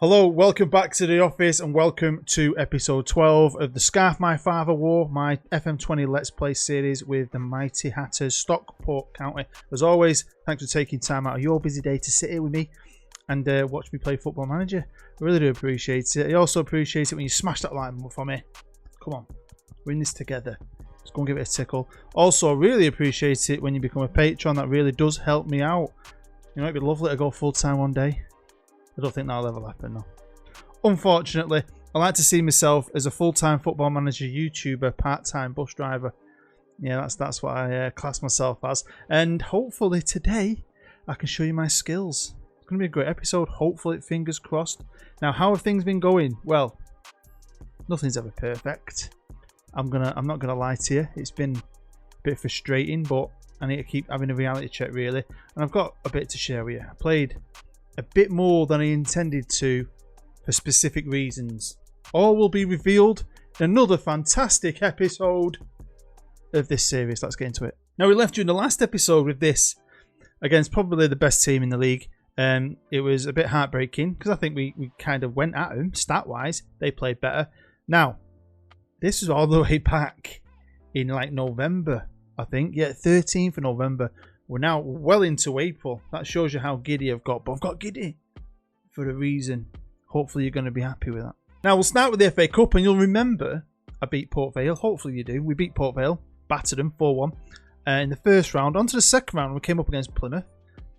Hello, welcome back to the office and welcome to episode 12 of the Scarf My Father Wore, my FM20 Let's Play series with the Mighty Hatters, Stockport County. As always, thanks for taking time out of your busy day to sit here with me and watch me play Football Manager. I really do appreciate it. I also appreciate it when you smash that like button for me. Come on, we're in this together. Let's go and give it a tickle. Also, really appreciate it when you become a patron. That really does help me out. You know, it'd be lovely to go full-time one day. I don't think that'll ever happen though. Unfortunately, I like to see myself as a full-time Football Manager YouTuber, part-time bus driver. Yeah, that's what I class myself as. And hopefully today, I can show you my skills. It's going to be a great episode. Hopefully, fingers crossed. Now, how have things been going? Well, nothing's ever perfect. I'm not gonna lie to you. It's been a bit frustrating, but I need to keep having a reality check really. And I've got a bit to share with you. I played a bit more than I intended to for specific reasons. All will be revealed in another fantastic episode of this series. Let's get into it. Now, we left you in the last episode with this against probably the best team in the league. It was a bit heartbreaking because I think we kind of went at them stat-wise. They played better. Now, this is all the way back in like November, I think. Yeah, 13th of November. We're now well into April. That shows you how giddy I've got. But I've got giddy for a reason. Hopefully you're going to be happy with that. Now we'll start with the FA Cup and you'll remember I beat Port Vale. Hopefully you do. We beat Port Vale. Battered them 4-1 in the first round. On to the second round we came up against Plymouth,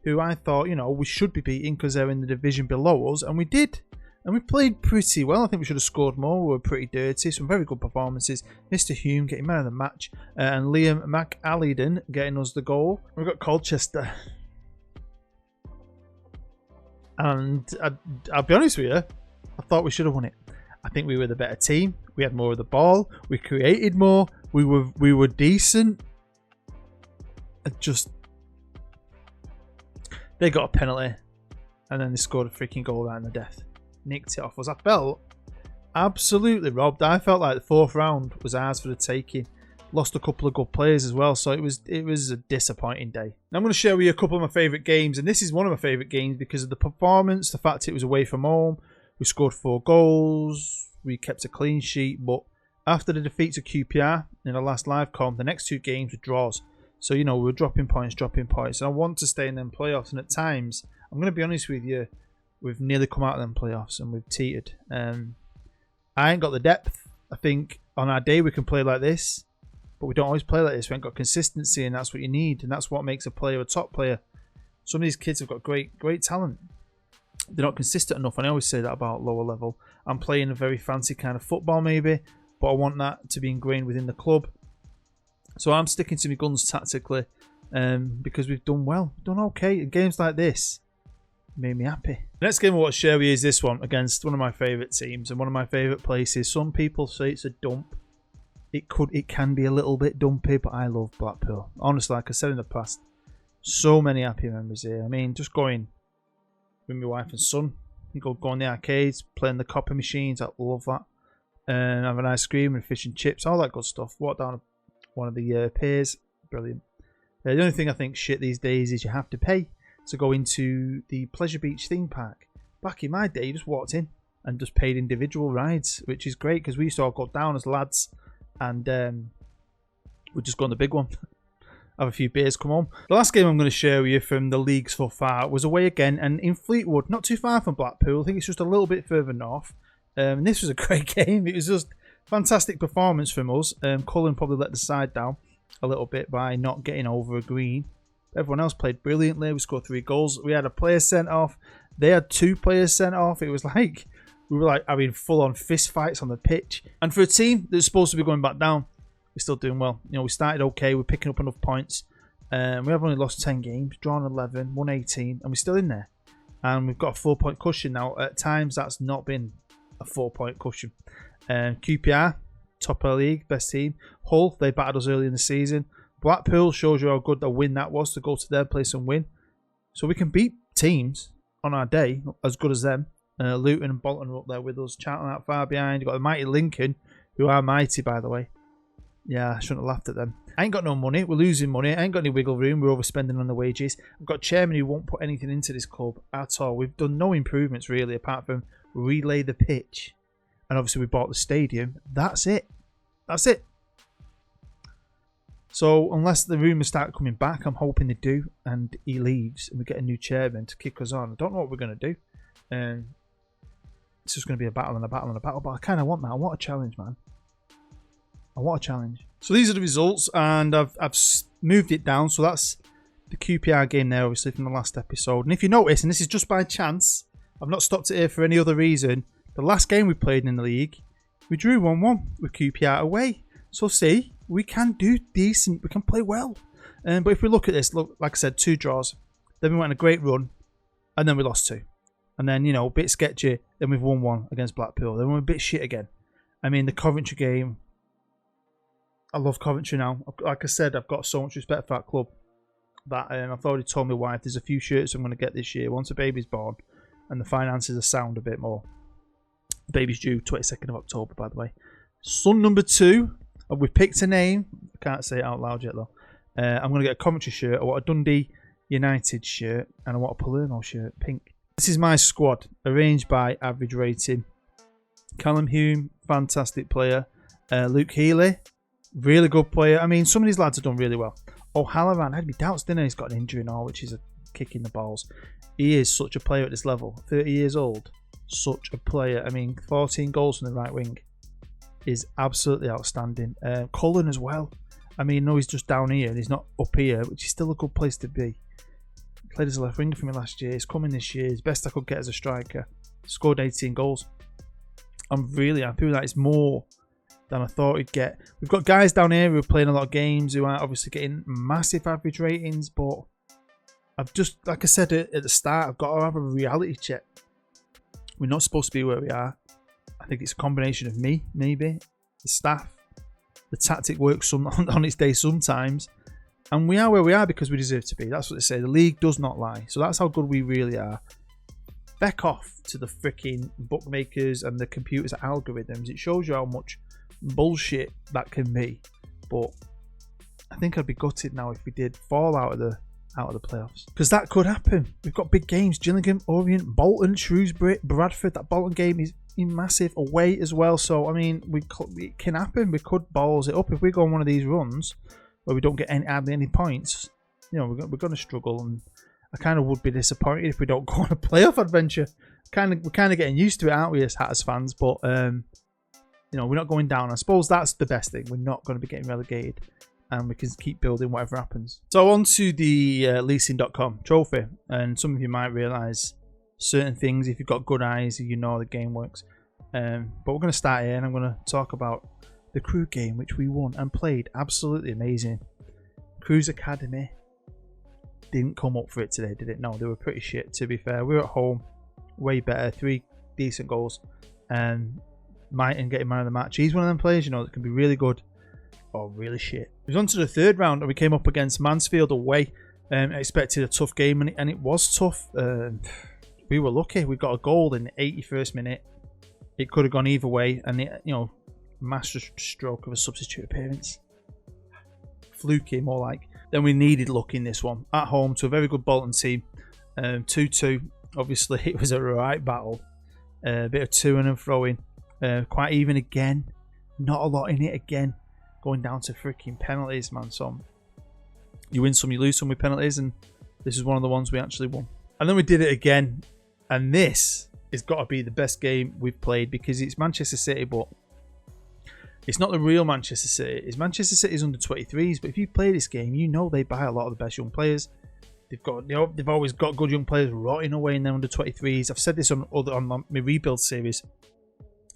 who I thought, you know, we should be beating because they're in the division below us. And we did. And we played pretty well. I think we should have scored more. We were pretty dirty. Some very good performances. Mr. Hume getting man of the match. And Liam McAllidan getting us the goal. We've got Colchester. And I'll be honest with you. I thought we should have won it. I think we were the better team. We had more of the ball. We created more. We were decent. They got a penalty. And then they scored a freaking goal right in the death. Nicked it off us. I felt absolutely robbed. I felt like the fourth round was ours for the taking. Lost a couple of good players as well, so it was a disappointing day. Now I'm going to share with you a couple of my favourite games, and this is one of my favourite games because of the performance, the fact it was away from home. We scored 4 goals, we kept a clean sheet, but after the defeat to QPR in the last live comp, the next 2 games were draws. So, you know, we were dropping points, and I want to stay in them playoffs, and at times, I'm going to be honest with you, we've nearly come out of them playoffs and we've teetered. I ain't got the depth. I think on our day we can play like this, but we don't always play like this. We ain't got consistency, and that's what you need, and that's what makes a player a top player. Some of these kids have got great talent. They're not consistent enough, and I always say that about lower level. I'm playing a very fancy kind of football maybe, but I want that to be ingrained within the club. So I'm sticking to my guns tactically because we've done well. We've done okay. In games like this, made me happy. The next game I want to share with you is this one against one of my favourite teams and one of my favourite places. Some people say it's a dump. It can be a little bit dumpy, but I love Blackpool. Honestly, like I said in the past, so many happy memories here. I mean, just going with my wife and son, you go in the arcades, playing the copy machines. I love that. And have an ice cream and fish and chips, all that good stuff. Walk down one of the piers, brilliant. The only thing I think shit these days is you have to pay to go into the Pleasure Beach theme park. Back in my day, you just walked in and just paid individual rides, which is great because we used to all go down as lads and we'd just go on the big one, have a few beers, come home. The last game I'm going to share with you from the leagues so far was away again and in Fleetwood, not too far from Blackpool. I think it's just a little bit further north. This was a great game. It was just fantastic performance from us. Cullen probably let the side down a little bit by not getting over a green. Everyone else played brilliantly. We scored 3 goals. We had a player sent off. They had 2 players sent off. It was like we were like having full-on fist fights on the pitch. And for a team that's supposed to be going back down, we're still doing well. You know, we started okay. We're picking up enough points. We have only lost 10 games, drawn 11, won 18, and we're still in there. And we've got a 4-point cushion now. At times, that's not been a 4-point cushion. QPR, top of the league, best team. Hull, they battered us early in the season. Blackpool shows you how good a win that was to go to their place and win. So we can beat teams on our day as good as them. Luton and Bolton are up there with us. Charlton out far behind. You've got the mighty Lincoln, who are mighty, by the way. Yeah, I shouldn't have laughed at them. I ain't got no money. We're losing money. I ain't got any wiggle room. We're overspending on the wages. I've got a chairman who won't put anything into this club at all. We've done no improvements, really, apart from relay the pitch, and obviously we bought the stadium. That's it. That's it. So unless the rumours start coming back, I'm hoping they do, and he leaves, and we get a new chairman to kick us on. I don't know what we're going to do. It's just going to be a battle and a battle and a battle, but I kind of want that. I want a challenge, man. I want a challenge. So these are the results, and I've moved it down. So that's the QPR game there, obviously, from the last episode. And if you notice, and this is just by chance, I've not stopped it here for any other reason, the last game we played in the league, we drew 1-1 with QPR away. So see, we can do decent. We can play well. But if we look at this, look, like I said, 2 draws. Then we went on a great run, and then we lost 2. And then, you know, a bit sketchy. Then we've won 1 against Blackpool. Then we're a bit shit again. I mean, the Coventry game, I love Coventry now. Like I said, I've got so much respect for that club. That, and I've already told my wife there's a few shirts I'm going to get this year once the baby's born and the finances are sound a bit more. The baby's due 22nd of October, by the way. Son number 2. We've picked a name. I can't say it out loud yet, though. I'm going to get a Coventry shirt. I want a Dundee United shirt. And I want a Palermo shirt, pink. This is my squad, arranged by average rating. Callum Hume, fantastic player. Luke Healy, really good player. I mean, some of these lads have done really well. O'Halloran, I had me doubts, didn't I? He's got an injury and all, which is a kick in the balls. He is such a player at this level. 30 years old. Such a player. I mean, 14 goals from the right wing is absolutely outstanding. Cullen as well. I mean, no, he's just down here and he's not up here, which is still a good place to be. Played as a left winger for me last year. He's coming this year. He's best I could get as a striker. Scored 18 goals. I'm really happy with that. It's more than I thought he'd get. We've got guys down here who are playing a lot of games who aren't obviously getting massive average ratings, but I've just, like I said at the start, I've got to have a reality check. We're not supposed to be where we are. I think it's a combination of me, maybe, the staff, the tactic works on its day sometimes, and we are where we are because we deserve to be. That's what they say. The league does not lie. So that's how good we really are. Back off to the freaking bookmakers and the computers algorithms. It shows you how much bullshit that can be. But I think I'd be gutted now if we did fall out of the playoffs, because that could happen. We've got big games: Gillingham, Orient, Bolton, Shrewsbury, Bradford. That Bolton game is massive away as well. So I mean, it can happen. We could balls it up if we go on one of these runs where we don't get hardly any points. You know, we're going to struggle, and I kind of would be disappointed if we don't go on a playoff adventure. We're kind of getting used to it, aren't we, as Hatters fans? But you know, we're not going down. I suppose that's the best thing. We're not going to be getting relegated, and we can keep building whatever happens. So on to the leasing.com trophy, and some of you might realise certain things if you've got good eyes, you know the game works. But we're going to start here, and I'm going to talk about the Crew game, which we won and played absolutely amazing. Crew's Academy didn't come up for it today, did it? No, they were pretty shit, to be fair. We were at home, way better, 3 decent goals, and Mighton getting man of the match. He's one of them players, you know, that can be really good or really shit. We was on to the 3rd round, and we came up against Mansfield away. I expected a tough game, and it was tough. We were lucky. We got a goal in the 81st minute. It could have gone either way, and it, you know, master stroke of a substitute appearance. Fluky, more like. Then we needed luck in this one. At home to a very good Bolton team. 2-2. Obviously, it was a right battle. A bit of to-ing and throwing. Quite even again. Not a lot in it again. Going down to freaking penalties, man. So you win some, you lose some with penalties, and this is one of the ones we actually won. And then we did it again. And this has got to be the best game we've played, because it's Manchester City, but it's not the real Manchester City. It's Manchester City's under 23s, but if you play this game, you know they buy a lot of the best young players. They've always got good young players rotting away in their under 23s. I've said this on my rebuild series,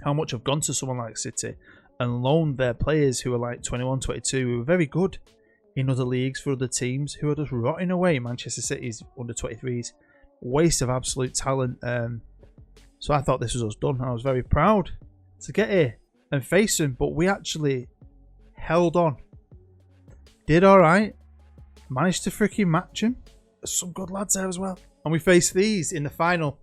how much I've gone to someone like City and loaned their players who are like 21, 22, who are very good in other leagues for other teams, who are just rotting away in Manchester City's under 23s. Waste of absolute talent. So I thought this was us done. I was very proud to get here and face them, but we actually held on. Did alright. Managed to freaking match them. There's some good lads there as well. And we faced these in the final.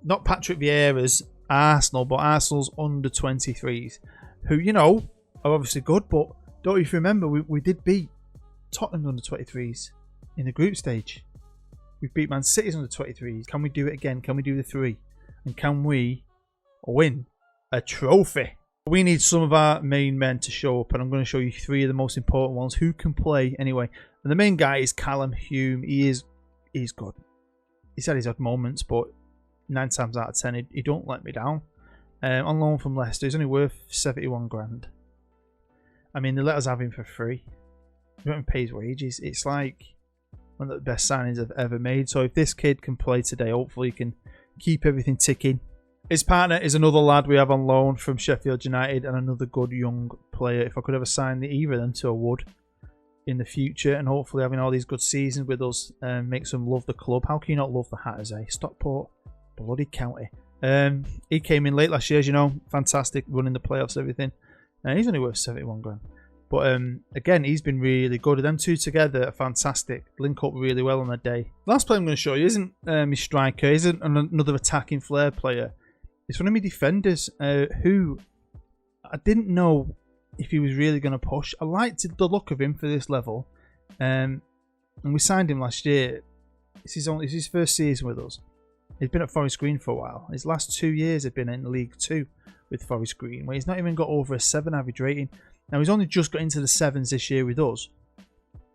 Not Patrick Vieira's Arsenal, but Arsenal's under 23s, who, you know, are obviously good, but don't you remember, we did beat Tottenham's under 23s in the group stage. We beat Man City's under 23s. Can we do it again? Can we do the 3? And can we win a trophy. We need some of our main men to show up, and I'm going to show you 3 of the most important ones who can play anyway. And the main guy is Callum Hume. He's good. He's had his odd moments, but 9 times out of 10, he don't let me down. On loan from Leicester, he's only worth 71 grand. I mean, they let us have him for free. We don't even pay his wages. It's like one of the best signings I've ever made. So if this kid can play today, hopefully he can keep everything ticking. His partner is another lad we have on loan from Sheffield United, and another good young player. If I could ever sign either of them to, I would in the future, and hopefully having all these good seasons with us makes them love the club. How can you not love the Hatters, eh? Stockport, bloody county. He came in late last year, as you know, fantastic, running the playoffs, everything. He's only worth 71 grand. But again, he's been really good. Them two together are fantastic. Link up really well on their day. The last player I'm going to show you isn't my striker. He isn't another attacking flair player. It's one of my defenders who I didn't know if he was really going to push. I liked the look of him for this level. And we signed him last year. It's his first season with us. He's been at Forest Green for a while. His last 2 years have been in League 2 with Forest Green, where he's not even got over a 7 average rating. Now, he's only just got into the 7s this year with us,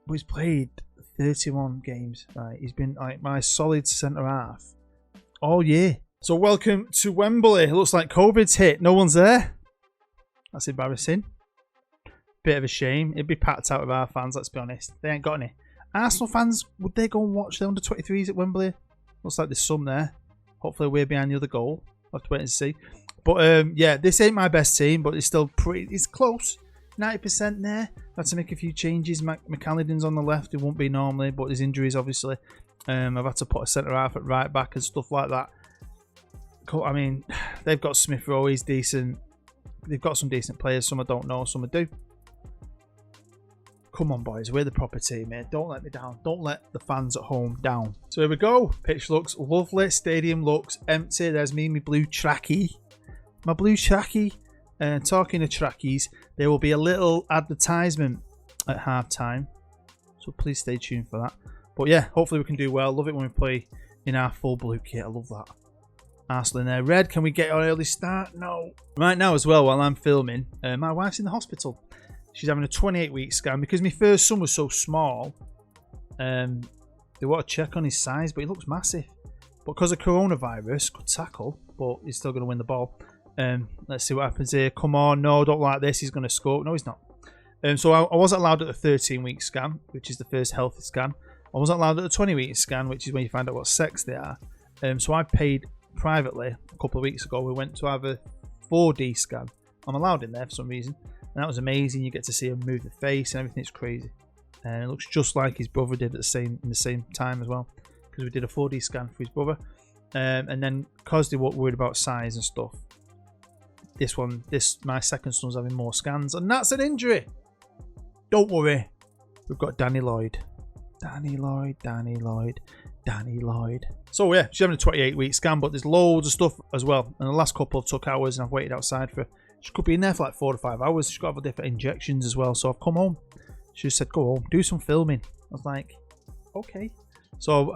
but he's played 31 games. Right? He's been like my solid centre-half all year. So welcome to Wembley. It looks like COVID's hit. No one's there. That's embarrassing. Bit of a shame. It'd be packed out with our fans, let's be honest. They ain't got any. Arsenal fans, would they go and watch the under-23s at Wembley? Looks like there's some there. Hopefully we're behind the other goal. I'll have to wait and see. But yeah, this ain't my best team, but it's still pretty. It's close. 90% there. Had to make a few changes. McAlliden's on the left. It won't be normally, but there's injuries obviously. I've had to put a centre half at right back and stuff like that. I mean, they've got Smith Rowe. He's decent. They've got some decent players. Some I don't know. Some I do. Come on, boys. We're the proper team here. Don't let me down. Don't let the fans at home down. So here we go. Pitch looks lovely. Stadium looks empty. There's me, my blue trackie. My blue trackie. Talking of trackies, there will be a little advertisement at half time. So please stay tuned for that. But yeah, hopefully we can do well. Love it when we play in our full blue kit. I love that. Arsenal in there. Red, can we get an early start? No. Right now as well, while I'm filming, my wife's in the hospital. She's having a 28-week scan because my first son was so small. They want to check on his size, but he looks massive. But because of coronavirus, good tackle, but he's still going to win the ball. Let's see what happens here. Come on, no, don't like this. He's going to score. No, he's not. So I wasn't allowed at the 13-week scan, which is the first healthy scan. I wasn't allowed at the 20-week scan, which is when you find out what sex they are. So I paid privately a couple of weeks ago. We went to have a 4D scan. I'm allowed in there for some reason, and that was amazing. You get to see him move the face and everything. It's crazy, and it looks just like his brother did at in the same time as well, because we did a 4D scan for his brother. And then because they were worried about size and stuff, my second son's having more scans, and that's an injury. Don't worry, we've got Danny Lloyd. So yeah, she's having a 28-week scan, but there's loads of stuff as well. And the last couple took hours, and I've waited outside for. She could be in there for like 4 to 5 hours. She's got to have different injections as well. So I've come home. She just said, "Go home, do some filming." I was like, "Okay." So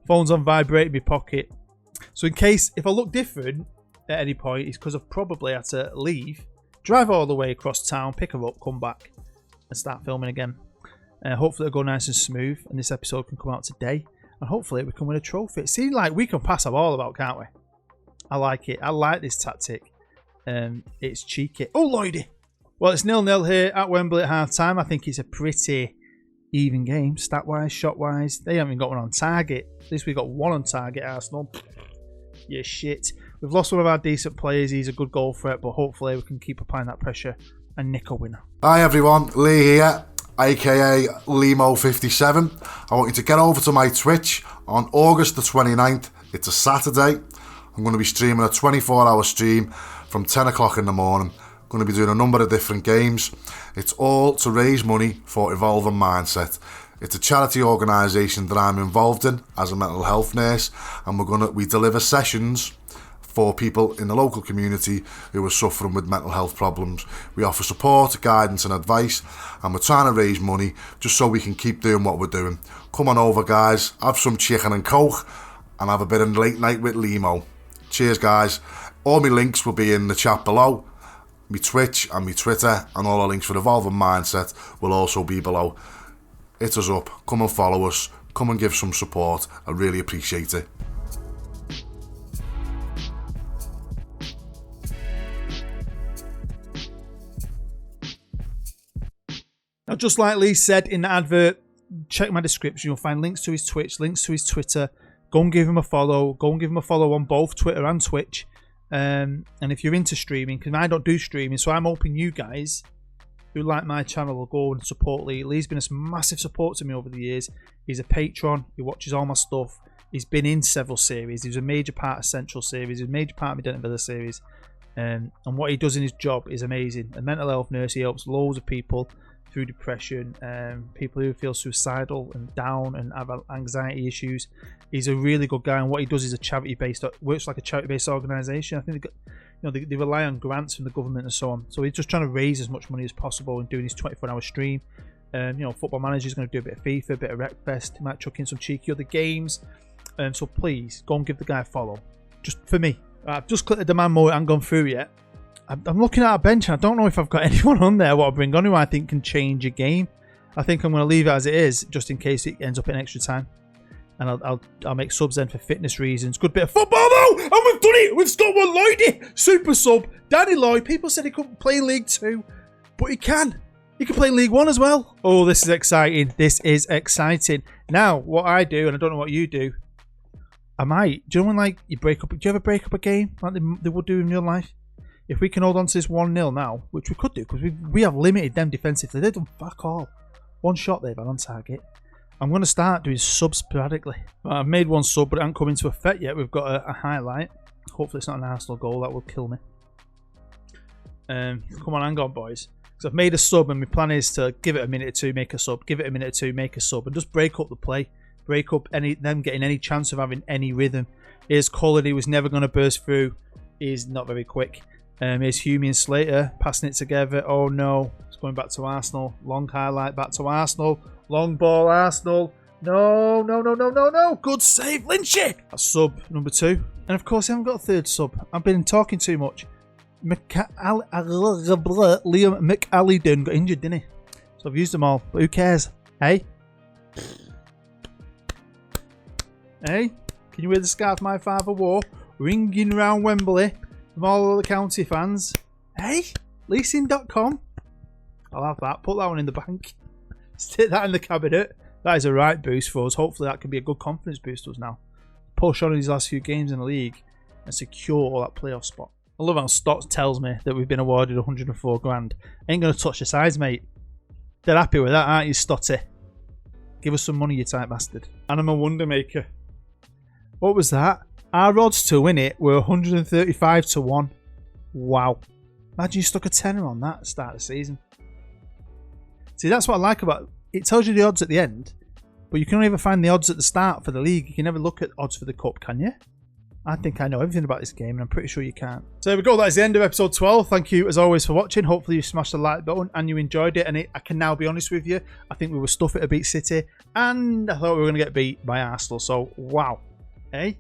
phone's on vibrate in my pocket. So in case if I look different at any point, it's because I've probably had to leave, drive all the way across town, pick her up, come back, and start filming again. Hopefully it'll go nice and smooth, and this episode can come out today, and hopefully we can win a trophy. It seems like we can pass a ball about, can't we? I like it. I like this tactic. It's cheeky. Oh, Lloydie! Well, it's 0-0 here at Wembley at half time. I think it's a pretty even game, stat-wise, shot-wise. They haven't even got one on target. At least we got one on target, Arsenal. Yeah, shit. We've lost one of our decent players. He's a good goal threat, but hopefully we can keep applying that pressure and nick a winner. Hi everyone, Lee here, aka Lemo57. I want you to get over to my Twitch on August the 29th. It's a Saturday. I'm going to be streaming a 24-hour stream from 10 o'clock in the morning. I'm going to be doing a number of different games. It's all to raise money for Evolving Mindset. It's a charity organisation that I'm involved in as a mental health nurse, and we deliver sessions for people in the local community who are suffering with mental health problems. We offer support, guidance and advice, and we're trying to raise money just so we can keep doing what we're doing. Come on over, guys, have some chicken and coke and have a bit of late night with Lemo. Cheers, guys. All my links will be in the chat below. My Twitch and my Twitter, and all the links for Evolving Mindset will also be below. Hit us up, come and follow us, come and give some support. I really appreciate it. Now, just like Lee said in the advert, check my description. You'll find links to his Twitch, links to his Twitter. Go and give him a follow. Go and give him a follow on both Twitter and Twitch. And if you're into streaming, because I don't do streaming, so I'm hoping you guys who like my channel will go and support Lee. Lee's been a massive support to me over the years. He's a patron. He watches all my stuff. He's been in several series. He was a major part of Central series. He was a major part of my Denton Villa series. And what he does in his job is amazing. A mental health nurse. He helps loads of people through depression, people who feel suicidal and down and have anxiety issues. He's a really good guy, and what he does is works like a charity-based organisation. I think they rely on grants from the government and so on. So he's just trying to raise as much money as possible and doing his 24-hour stream. Football Manager is going to do a bit of FIFA, a bit of Wreckfest. He might chuck in some cheeky other games. So please go and give the guy a follow, just for me. I've just clicked the demand mode and gone through yet. I'm looking at our bench and I don't know if I've got anyone on there what I bring on who I think can change a game. I think I'm going to leave it as it is just in case it ends up in extra time. And I'll make subs then for fitness reasons. Good bit of football though! And we've done it! We've got one Lloydie! Super sub. Danny Lloyd. People said he couldn't play League 2. But he can. He can play League 1 as well. Oh, this is exciting. This is exciting. Now, what I do, and I don't know what you do, I might. Do you know when you break up? Do you ever break up a game like they would do in real life? If we can hold on to this 1-0 now, which we could do, because we have limited them defensively. They've done fuck all. One shot they've had on target. I'm going to start doing subs sporadically. I've made one sub, but it hasn't come into effect yet. We've got a highlight. Hopefully it's not an Arsenal goal. That will kill me. Come on, hang on, boys. Because I've made a sub, and my plan is to give it a minute or two, make a sub. Give it a minute or two, make a sub. And just break up the play. Break up them getting any chance of having any rhythm. Here's Colledy, was never going to burst through. He's not very quick. Here's Hume and Slater passing it together. Oh no, it's going back to Arsenal. Long highlight back to Arsenal. Long ball, Arsenal. No, no, no, no, no, no. Good save, Lynchy. That's sub number 2. And of course, I haven't got a third sub. I've been talking too much. Liam McAllidan got injured, didn't he? So I've used them all. But who cares? Hey? Hey? Can you hear the scarf my father wore? Ringing round Wembley. From all the county fans. Hey, leasing.com. I'll have that. Put that one in the bank. Stick that in the cabinet. That is a right boost for us. Hopefully that can be a good confidence boost to us now. Push on in these last few games in the league and secure all that playoff spot. I love how Stotts tells me that we've been awarded 104 grand. Ain't going to touch the sides, mate. They're happy with that, aren't you, Stotty? Give us some money, you tight bastard. And I'm a wonder maker. What was that? Our odds to win it were 135 to 1. Wow. Imagine you stuck a tenner on that at the start of the season. See, that's what I like about it. It tells you the odds at the end, but you can only ever find the odds at the start for the league. You can never look at odds for the cup, can you? I think I know everything about this game, and I'm pretty sure you can't. So there we go. That is the end of episode 12. Thank you, as always, for watching. Hopefully you smashed the like button and you enjoyed it. And I can now be honest with you. I think we were stuffed to beat City, and I thought we were going to get beat by Arsenal. So, wow. Hey?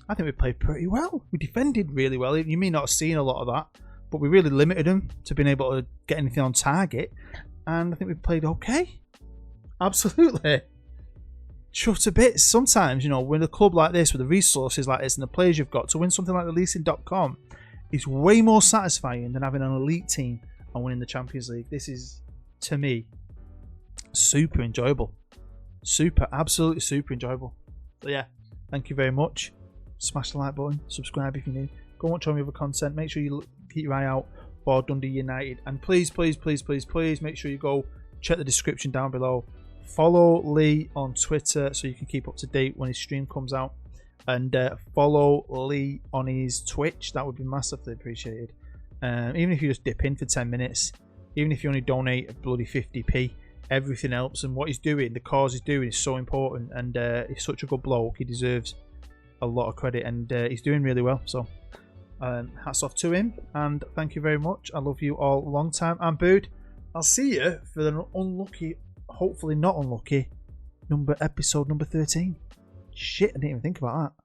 I think we played pretty well. We defended really well. You may not have seen a lot of that, but we really limited them to being able to get anything on target. And I think we played okay. Absolutely. Chuffed a bit. Sometimes, with a club like this, with the resources like this and the players you've got, to win something like the leasing.com is way more satisfying than having an elite team and winning the Champions League. This is, to me, super enjoyable. Absolutely super enjoyable. So yeah, thank you very much. Smash the like button, subscribe if you're new. Go watch all my other content. Make sure you keep your eye out for Dundee United. And please, please, please, please, please make sure you go check the description down below. Follow Lee on Twitter so you can keep up to date when his stream comes out. And follow Lee on his Twitch. That would be massively appreciated. Even if you just dip in for 10 minutes. Even if you only donate a bloody 50p. Everything helps. And what he's doing, the cause he's doing is so important. And he's such a good bloke. He deserves a lot of credit, and he's doing really well, so hats off to him, and thank you very much. I love you all. Long time and booed. I'll see you for the unlucky, hopefully not unlucky, episode number 13. Shit, I didn't even think about that.